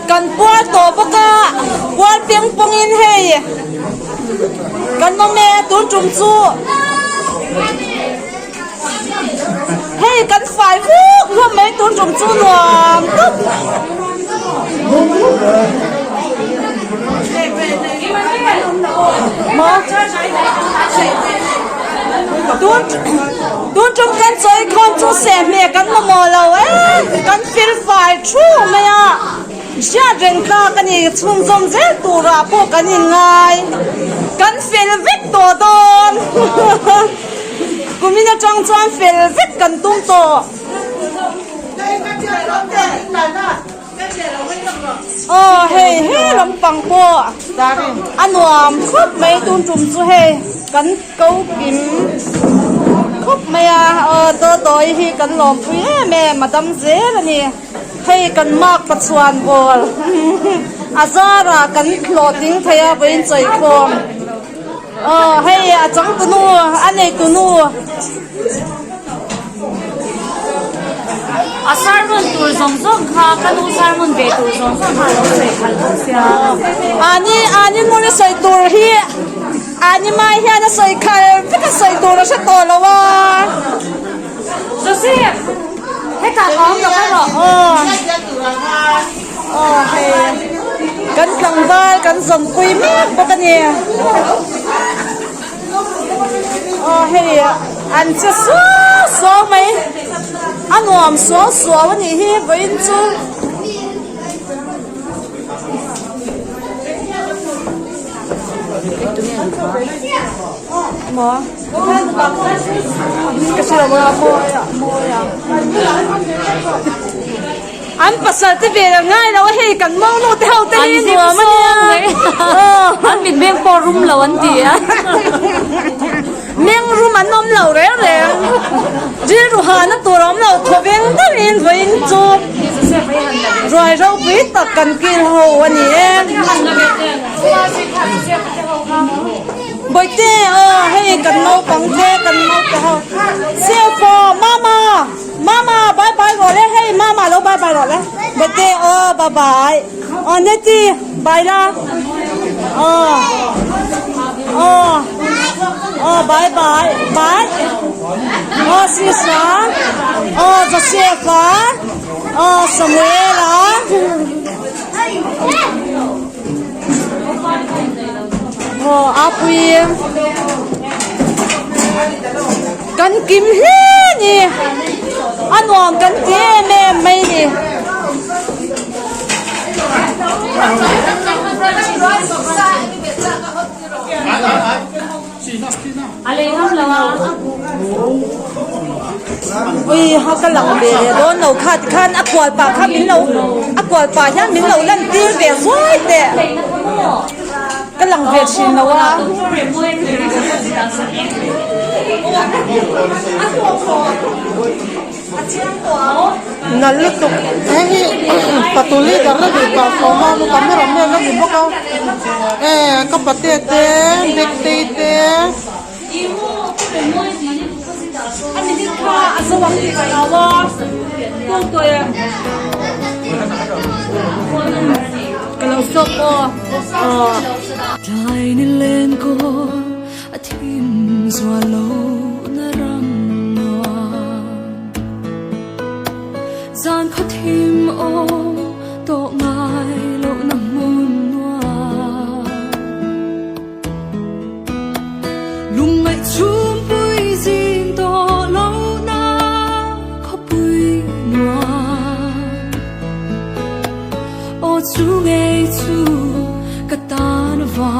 กันปัวโตปะกะปัวเปียงปงอินเฮยกันมาแม่ตุนจุ่มจูเฮ้ยกันฝ่ายฟูกเพื่อไม่ตุนจุ่มจูหนวมตุ๊บมาตุนจุ่มกันใจคนจูเสียเมียกันมาโมเรากันฟิลฝ่ายชูไหมอ่ะเชื่อเรื่องข้ากันนี่ชุ่มจมเจ้าตัวราพวกกันยังไงกันฟิลวิกตัวโดนกูมีแต่จังจวนฟิลวิกกันตุ้มโตโอ้เฮ้เฮ้ลำปังปัวอันวมครบไม่ตุ้มจุ่มจูเฮกันเกากิมครบไม่อ่ะตัวที่กันหลอมปุยแม่มาดำเจ้ละนี่ให้กันมากประชวนบอลอาจาระกันโหลดดิ้งพยาเป็นใจคมให้อาจังตุนูอันนี้ตุนูอาสารมันตัวสองสองค่ะกันอุสารมันเบตัวสองสองค่ะเราใส่ขันเสียอันนี้มันใส่ตัวที่อันนี้ไม่เห็นใส่ขันไม่ก็ใส่ตัวแล้วใช่ตัวแล้ววะจะสิให้ตัดท้องกับไม่หรอให้กันกลางบ้านกันสมกุยแม่ปกันเนี่ยให้อันจะสัวไหมอันวมสัววันนี้ที่เป็นจูหมอก็ใช่ว่าโมยอันภาษาที่เป็นง่ายเราให้กันมองโน้ตเท่าตีนหัวมันเนี่ยอันบินเบี้ยงปอรุ่มเหลวันดี miếng ru mà nôm lẩu đấy rồi chỉ ru hà nó tụ lắm lẩu thua viên tất in với in chụp rồi rau bí tật cần kia hồ anh em bởi thế hay cần nấu bằng thế cần nấu cái hồ xe phò mama bye bye rồi đấy hey mama lâu bye bye rồi đấy bởi thế bye bye nét đi bye la bye bye bye xin chào cho xe phá Samuela Apui Kan kim he ni Anwang kan tie me mai ni Aleham lawa. Ui ha ka lang be don no khat khan akwal pa kha min lo akwal pa ya min lo lan tir be soi te ka lang ve chin lo wa nalit to patuli darra di pa koma mo kamera me na di baka kapate te dekte te ani di kha asawang ti ka wa ko to ya kalau sok ko Dai ni len ko athim zwalo na ram noa zan kho thim o to ngai lo na mun noa lung ngai chum pui zin to lo na kho pui noa o chu ngai chu ka tan va